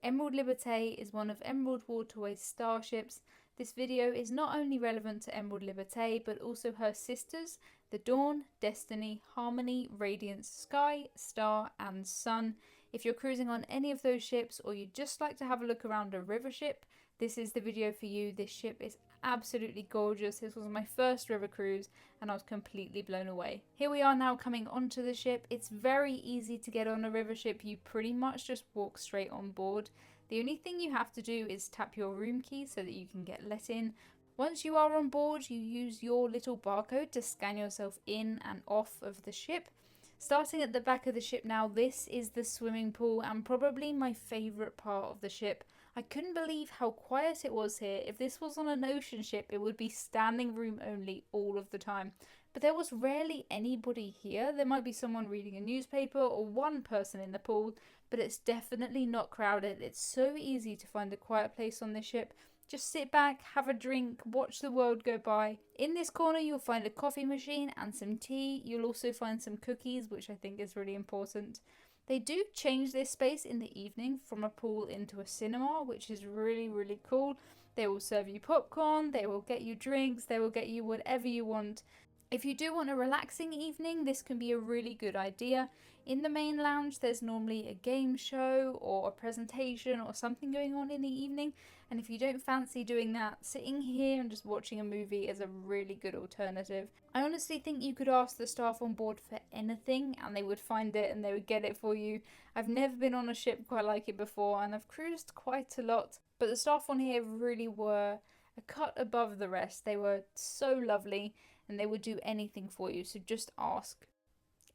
Emerald Liberte is one of Emerald Waterways Star Ships. This video is not only relevant to Emerald Liberte, but also her sisters, the Dawn, Destiny, Harmony, Radiance, Sky, Star, and Sun. If you're cruising on any of those ships, or you'd just like to have a look around a river ship, this is the video for you. This ship is absolutely gorgeous. This was my first river cruise and I was completely blown away. Here we are now coming onto the ship. It's very easy to get on a river ship. You pretty much just walk straight on board. The only thing you have to do is tap your room key so that you can get let in. Once you are on board, you use your little barcode to scan yourself in and off of the ship. Starting at the back of the ship now, this is the swimming pool and probably my favourite part of the ship. I couldn't believe how quiet it was here. If this was on an ocean ship, it would be standing room only all of the time. But there was rarely anybody here. There might be someone reading a newspaper or one person in the pool, but it's definitely not crowded. It's so easy to find a quiet place on this ship. Just sit back, have a drink, watch the world go by. In this corner you'll find a coffee machine and some tea. You'll also find some cookies, which I think is really important. They do change this space in the evening from a pool into a cinema, which is really cool. They will serve you popcorn, they will get you drinks, they will get you whatever you want. If you do want a relaxing evening, this can be a really good idea. In the main lounge, there's normally a game show or a presentation or something going on in the evening. And if you don't fancy doing that, sitting here and just watching a movie is a really good alternative. I honestly think you could ask the staff on board for anything and they would find it and they would get it for you. I've never been on a ship quite like it before and I've cruised quite a lot. But the staff on here really were a cut above the rest. They were so lovely and they would do anything for you, so just ask.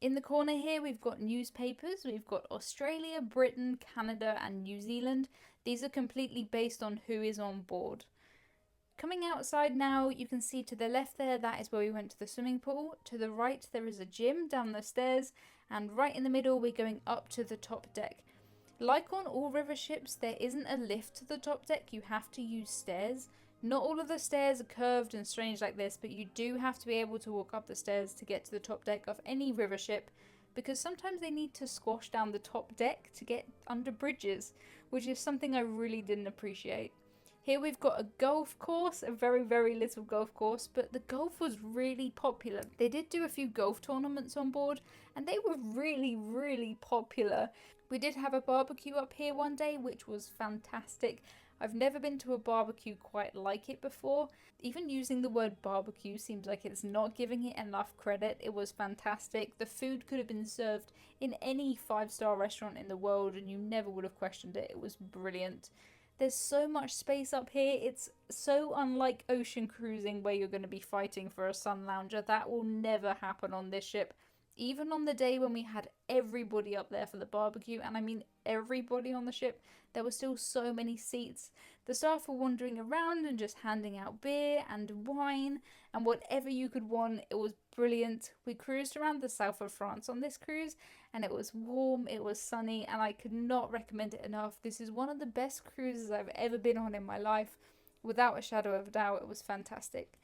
In the corner here we've got newspapers. We've got Australia, Britain, Canada and New Zealand. These are completely based on who is on board. Coming outside now, you can see to the left there, that is where we went to the swimming pool. To the right there is a gym down the stairs, and right in the middle we're going up to the top deck. Like on all river ships, there isn't a lift to the top deck, you have to use stairs. Not all of the stairs are curved and strange like this, but you do have to be able to walk up the stairs to get to the top deck of any river ship, because sometimes they need to squash down the top deck to get under bridges, which is something I really didn't appreciate. Here we've got a golf course, a very little golf course, but the golf was really popular. They did do a few golf tournaments on board and they were really popular. We did have a barbecue up here one day, which was fantastic. I've never been to a barbecue quite like it before. Even using the word barbecue seems like it's not giving it enough credit. It was fantastic. The food could have been served in any 5-star restaurant in the world and you never would have questioned it. It was brilliant. There's so much space up here. It's so unlike ocean cruising where you're going to be fighting for a sun lounger. That will never happen on this ship. Even on the day when we had everybody up there for the barbecue, and I mean everybody on the ship, there were still so many seats. The staff were wandering around and just handing out beer and wine and whatever you could want. It was brilliant. We cruised around the south of France on this cruise and it was warm, it was sunny, and I could not recommend it enough. This is one of the best cruises I've ever been on in my life. Without a shadow of a doubt, it was fantastic.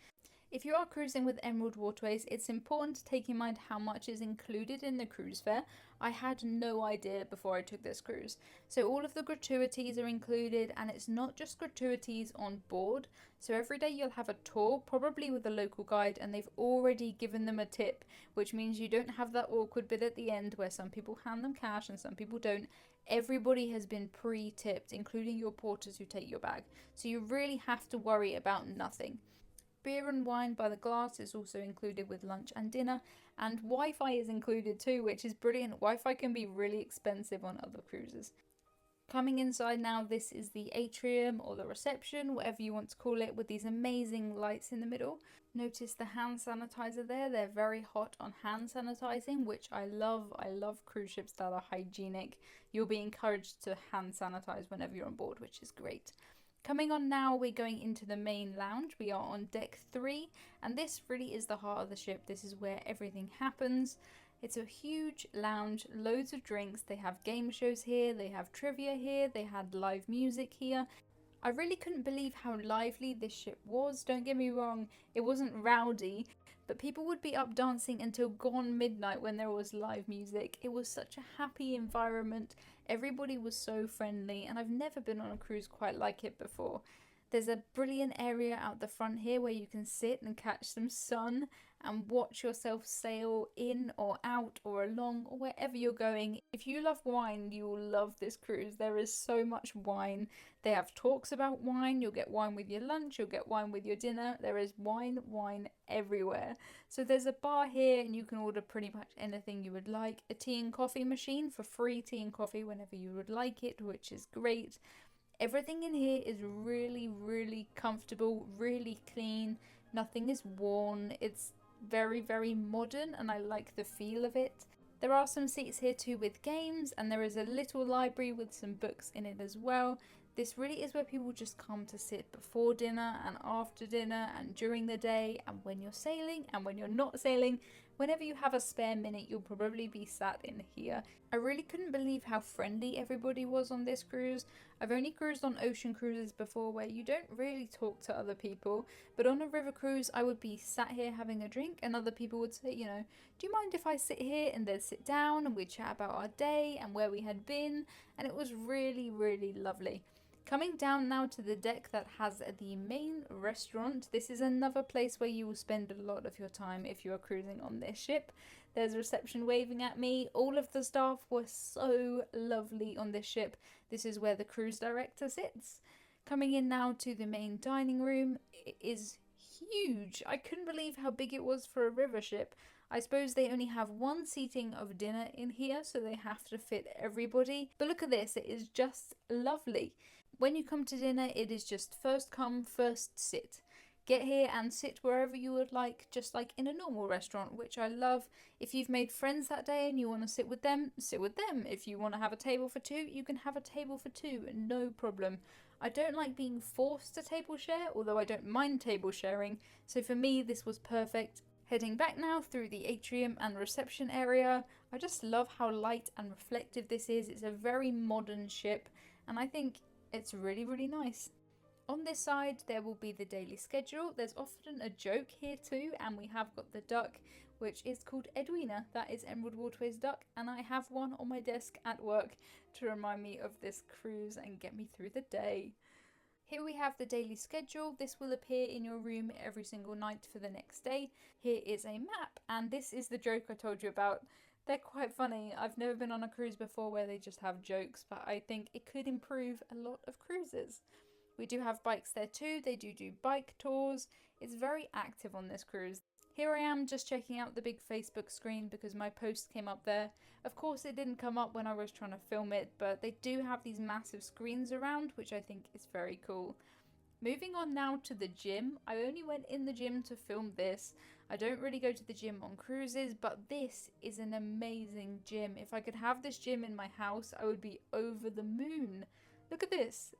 If you are cruising with Emerald Waterways, it's important to take in mind how much is included in the cruise fare. I had no idea before I took this cruise. So all of the gratuities are included, and it's not just gratuities on board. So every day you'll have a tour, probably with a local guide, and they've already given them a tip, which means you don't have that awkward bit at the end where some people hand them cash and some people don't. Everybody has been pre-tipped, including your porters who take your bag. So you really have to worry about nothing. Beer and wine by the glass is also included with lunch and dinner, and Wi-Fi is included too, which is brilliant. Wi-Fi can be really expensive on other cruises. Coming inside now, this is the atrium or the reception, whatever you want to call it, with these amazing lights in the middle. Notice the hand sanitizer there. They're very hot on hand sanitizing, which I love. I love cruise ships that are hygienic. You'll be encouraged to hand sanitize whenever you're on board, which is great. Coming on now, we're going into the main lounge. We are on deck 3, and this really is the heart of the ship. This is where everything happens. It's a huge lounge, loads of drinks. They have game shows here, they have trivia here, they had live music here. I really couldn't believe how lively this ship was. Don't get me wrong, it wasn't rowdy, but people would be up dancing until gone midnight when there was live music. It was such a happy environment. Everybody was so friendly, and I've never been on a cruise quite like it before. There's a brilliant area out the front here where you can sit and catch some sun and watch yourself sail in or out or along or wherever you're going. If you love wine, you will love this cruise. There is so much wine. They have talks about wine. You'll get wine with your lunch, you'll get wine with your dinner. There is wine everywhere. So there's a bar here and you can order pretty much anything you would like. A tea and coffee machine for free tea and coffee whenever you would like it, which is great. Everything in here is really comfortable, really clean. Nothing is worn. It's very modern and I like the feel of it. There are some seats here too with games, and there is a little library with some books in it as well. This really is where people just come to sit before dinner and after dinner and during the day and when you're sailing and when you're not sailing. Whenever you have a spare minute, you'll probably be sat in here. I really couldn't believe how friendly everybody was on this cruise. I've only cruised on ocean cruises before where you don't really talk to other people, but on a river cruise I would be sat here having a drink and other people would say, you know, do you mind if I sit here? And they'd sit down and we'd chat about our day and where we had been, and it was really lovely. Coming down now to the deck that has the main restaurant. This is another place where you will spend a lot of your time if you are cruising on this ship. There's reception waving at me. All of the staff were so lovely on this ship. This is where the cruise director sits. Coming in now to the main dining room. It is huge. I couldn't believe how big it was for a river ship. I suppose they only have one seating of dinner in here, so they have to fit everybody. But look at this, it is just lovely. When you come to dinner, it is just first come, first sit. Get here and sit wherever you would like, just like in a normal restaurant, which I love. If you've made friends that day and you want to sit with them, sit with them. If you want to have a table for two, you can have a table for two, no problem. I don't like being forced to table share, although I don't mind table sharing, so for me this was perfect. Heading back now through the atrium and reception area. I just love how light and reflective this is. It's a very modern ship, and I think it's really nice. On this side there will be the daily schedule. There's often a joke here too, and we have got the duck, which is called Edwina. That is Emerald Waterways duck, and I have one on my desk at work to remind me of this cruise and get me through the day. Here we have the daily schedule. This will appear in your room every single night for the next day. Here is a map, and this is the joke I told you about. They're quite funny. I've never been on a cruise before where they just have jokes, but I think it could improve a lot of cruises. We do have bikes there too. They do bike tours. It's very active on this cruise. Here I am just checking out the big Facebook screen because my post came up there. Of course it didn't come up when I was trying to film it, but they do have these massive screens around, which I think is very cool. Moving on now to the gym. I only went in the gym to film this. I don't really go to the gym on cruises, but this is an amazing gym. If I could have this gym in my house, I would be over the moon. Look at this.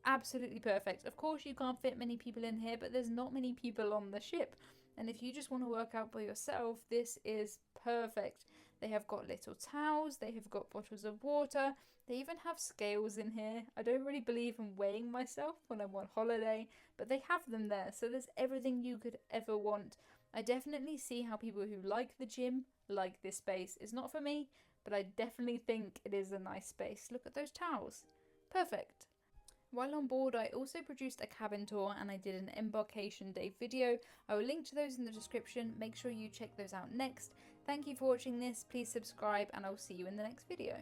Absolutely perfect. Of course you can't fit many people in here, but there's not many people on the ship. And if you just want to work out by yourself, this is perfect. They have got little towels, they have got bottles of water, they even have scales in here. I don't really believe in weighing myself when I'm on holiday, but they have them there, so there's everything you could ever want. I definitely see how people who like the gym like this space. It's not for me, but I definitely think it is a nice space. Look at those towels. Perfect. While on board, I also produced a cabin tour and I did an embarkation day video. I will link to those in the description. Make sure you check those out next. Thank you for watching this. Please subscribe and I'll see you in the next video.